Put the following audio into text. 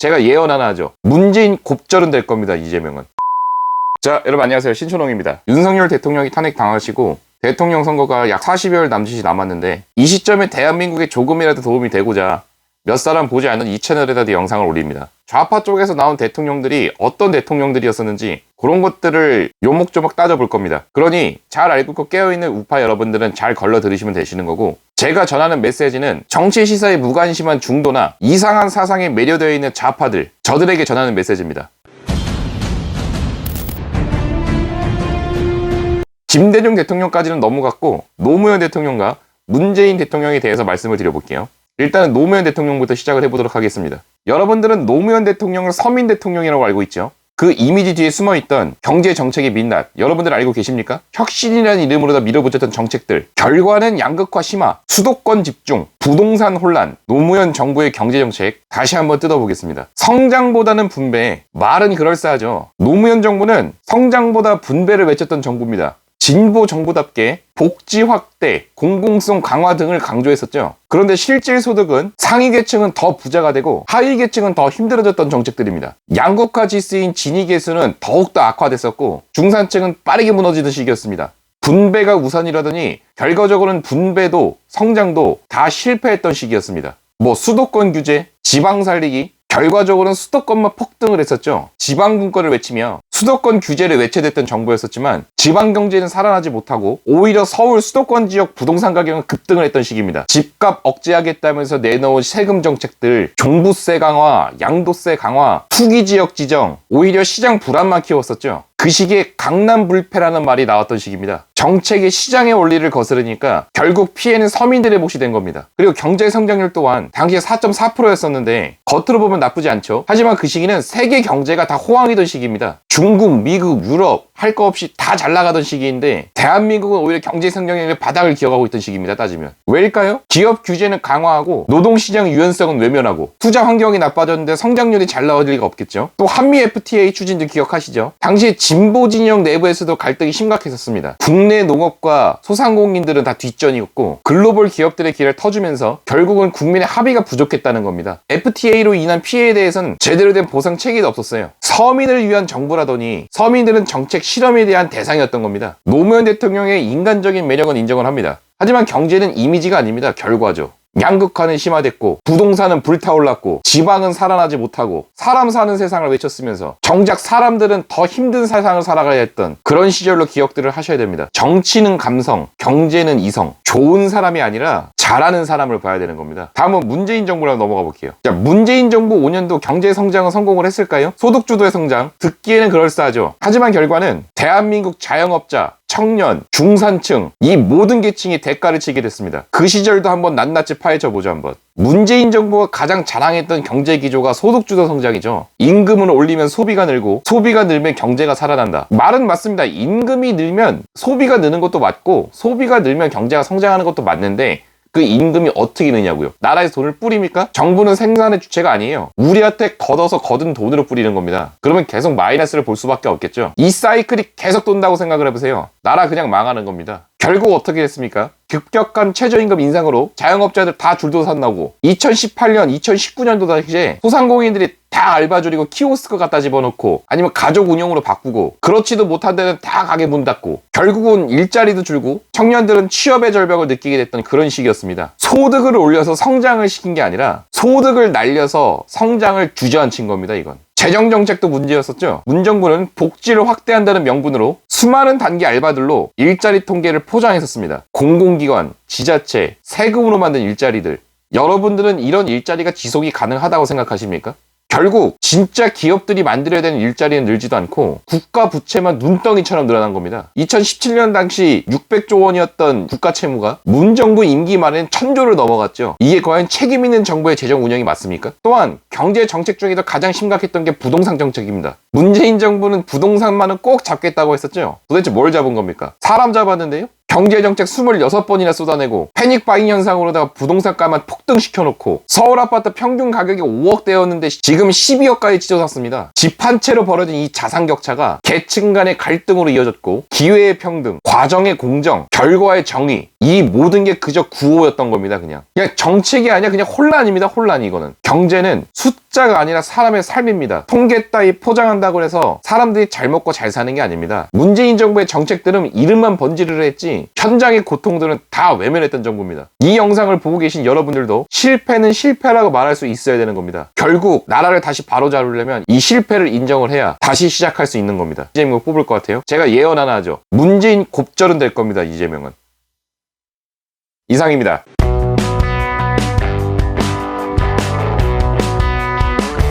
제가 예언 하나 하죠. 문재인 곱절은 될 겁니다. 이재명은. 자, 여러분 안녕하세요. 신촌홍입니다. 윤석열 대통령이 탄핵당하시고 대통령 선거가 약 40여일 남짓이 남았는데 이 시점에 대한민국에 조금이라도 도움이 되고자 몇 사람 보지 않는 이 채널에다 영상을 올립니다. 좌파 쪽에서 나온 대통령들이 어떤 대통령들이었었는지 그런 것들을 요목조목 따져볼 겁니다. 그러니 잘 알고 깨어있는 우파 여러분들은 잘 걸러 들으시면 되시는 거고, 제가 전하는 메시지는 정치 시사에 무관심한 중도나 이상한 사상에 매료되어 있는 좌파들, 저들에게 전하는 메시지입니다. 김대중 대통령까지는 넘어갔고 노무현 대통령과 문재인 대통령에 대해서 말씀을 드려볼게요. 일단은 노무현 대통령부터 시작을 해보도록 하겠습니다. 여러분들은 노무현 대통령을 서민 대통령이라고 알고 있죠. 그 이미지 뒤에 숨어있던 경제 정책의 민낯, 여러분들 알고 계십니까? 혁신이라는 이름으로 다 밀어붙였던 정책들, 결과는 양극화 심화, 수도권 집중, 부동산 혼란, 노무현 정부의 경제 정책 다시 한번 뜯어보겠습니다. 성장보다는 분배, 말은 그럴싸하죠. 노무현 정부는 성장보다 분배를 외쳤던 정부입니다. 진보 정부답게 복지 확대, 공공성 강화 등을 강조했었죠. 그런데 실질 소득은 상위 계층은 더 부자가 되고 하위 계층은 더 힘들어졌던 정책들입니다. 양극화 지수인 진위 계수는 더욱더 악화됐었고 중산층은 빠르게 무너지던 시기였습니다. 분배가 우선이라더니 결과적으로는 분배도 성장도 다 실패했던 시기였습니다. 수도권 규제, 지방 살리기, 결과적으로는 수도권만 폭등을 했었죠. 지방분권을 외치며 수도권 규제를 외쳐댔던 정부였었지만 지방 경제는 살아나지 못하고 오히려 서울 수도권 지역 부동산 가격은 급등을 했던 시기입니다. 집값 억제하겠다면서 내놓은 세금 정책들, 종부세 강화, 양도세 강화, 투기 지역 지정, 오히려 시장 불안만 키웠었죠. 그 시기에 강남 불패라는 말이 나왔던 시기입니다. 정책이 시장의 원리를 거스르니까 결국 피해는 서민들의 몫이 된 겁니다. 그리고 경제 성장률 또한 당시에 4.4%였었는데 겉으로 보면 나쁘지 않죠. 하지만 그 시기는 세계 경제가 다 호황이던 시기입니다. 중국, 미국, 유럽 할 거 없이 다 잘 나가던 시기인데 대한민국은 오히려 경제 성장률의 바닥을 기어가고 있던 시기입니다. 따지면 왜일까요? 기업 규제는 강화하고 노동시장 유연성은 외면하고 투자 환경이 나빠졌는데 성장률이 잘 나올 리가 없겠죠. 또 한미 FTA 추진도 기억하시죠? 당시에 진보 진영 내부에서도 갈등이 심각했었습니다. 국내 농업과 소상공인들은 다 뒷전이었고 글로벌 기업들의 길을 터주면서 결국은 국민의 합의가 부족했다는 겁니다. FTA로 인한 피해에 대해서는 제대로 된 보상 체계도 없었어요. 서민을 위한 정부라더니 서민들은 정책 실험에 대한 대상이었던 겁니다. 노무현 대통령의 인간적인 매력은 인정을 합니다. 하지만 경제는 이미지가 아닙니다. 결과죠. 양극화는 심화됐고 부동산은 불타올랐고 지방은 살아나지 못하고 사람 사는 세상을 외쳤으면서 정작 사람들은 더 힘든 세상을 살아가야 했던 그런 시절로 기억들을 하셔야 됩니다. 정치는 감성, 경제는 이성, 좋은 사람이 아니라 잘하는 사람을 봐야 되는 겁니다. 다음은 문재인 정부로 넘어가 볼게요. 자, 문재인 정부 5년도 경제 성장은 성공을 했을까요? 소득주도의 성장, 듣기에는 그럴싸하죠. 하지만 결과는 대한민국 자영업자, 청년, 중산층 이 모든 계층이 대가를 치게 됐습니다. 그 시절도 한번 낱낱이 파헤쳐보죠. 한번. 문재인 정부가 가장 자랑했던 경제 기조가 소득주도 성장이죠. 임금을 올리면 소비가 늘고 소비가 늘면 경제가 살아난다. 말은 맞습니다. 임금이 늘면 소비가 느는 것도 맞고 소비가 늘면 경제가 성장하는 것도 맞는데 그 임금이 어떻게 느냐고요? 나라에서 돈을 뿌립니까? 정부는 생산의 주체가 아니에요. 우리한테 걷어서 거둔 돈으로 뿌리는 겁니다. 그러면 계속 마이너스를 볼 수밖에 없겠죠. 이 사이클이 계속 돈다고 생각을 해보세요. 나라 그냥 망하는 겁니다. 결국 어떻게 됐습니까? 급격한 최저임금 인상으로 자영업자들 다 줄도 섰나고 2018년, 2019년도 당시에 소상공인들이 다 알바줄이고 키오스크 갖다 집어넣고 아니면 가족 운영으로 바꾸고 그렇지도 못한 데는 다 가게 문 닫고 결국은 일자리도 줄고 청년들은 취업의 절벽을 느끼게 됐던 그런 시기였습니다. 소득을 올려서 성장을 시킨 게 아니라 소득을 날려서 성장을 주저앉힌 겁니다. 이건. 재정정책도 문제였었죠. 문정부는 복지를 확대한다는 명분으로 수많은 단기 알바들로 일자리 통계를 포장했었습니다. 공공기관, 지자체, 세금으로 만든 일자리들. 여러분들은 이런 일자리가 지속이 가능하다고 생각하십니까? 결국 진짜 기업들이 만들어야 되는 일자리는 늘지도 않고 국가 부채만 눈덩이처럼 늘어난 겁니다. 2017년 당시 600조 원이었던 국가 채무가 문정부 임기 말에는 1000조를 넘어갔죠. 이게 과연 책임 있는 정부의 재정 운영이 맞습니까? 또한 경제 정책 중에도 가장 심각했던 게 부동산 정책입니다. 문재인 정부는 부동산만은 꼭 잡겠다고 했었죠. 도대체 뭘 잡은 겁니까? 사람 잡았는데요? 경제정책 26번이나 쏟아내고 패닉바잉 현상으로다가 부동산가만 폭등시켜놓고 서울 아파트 평균 가격이 5억대였는데 지금 12억까지 치솟았습니다. 집 한 채로 벌어진 이 자산격차가 계층 간의 갈등으로 이어졌고 기회의 평등, 과정의 공정, 결과의 정의 이 모든 게 그저 구호였던 겁니다. 그냥 정책이 아니라 그냥 혼란입니다. 혼란이. 이거는 경제는 숫자가 아니라 사람의 삶입니다. 통계 따위 포장한다고 해서 사람들이 잘 먹고 잘 사는 게 아닙니다. 문재인 정부의 정책들은 이름만 번지르르 했지 현장의 고통들은 다 외면했던 정부입니다. 이 영상을 보고 계신 여러분들도 실패는 실패라고 말할 수 있어야 되는 겁니다. 결국 나라를 다시 바로잡으려면 이 실패를 인정을 해야 다시 시작할 수 있는 겁니다. 이재명을 뽑을 것 같아요? 제가 예언 하나 하죠. 문재인 곱절은 될 겁니다. 이재명은. 이상입니다.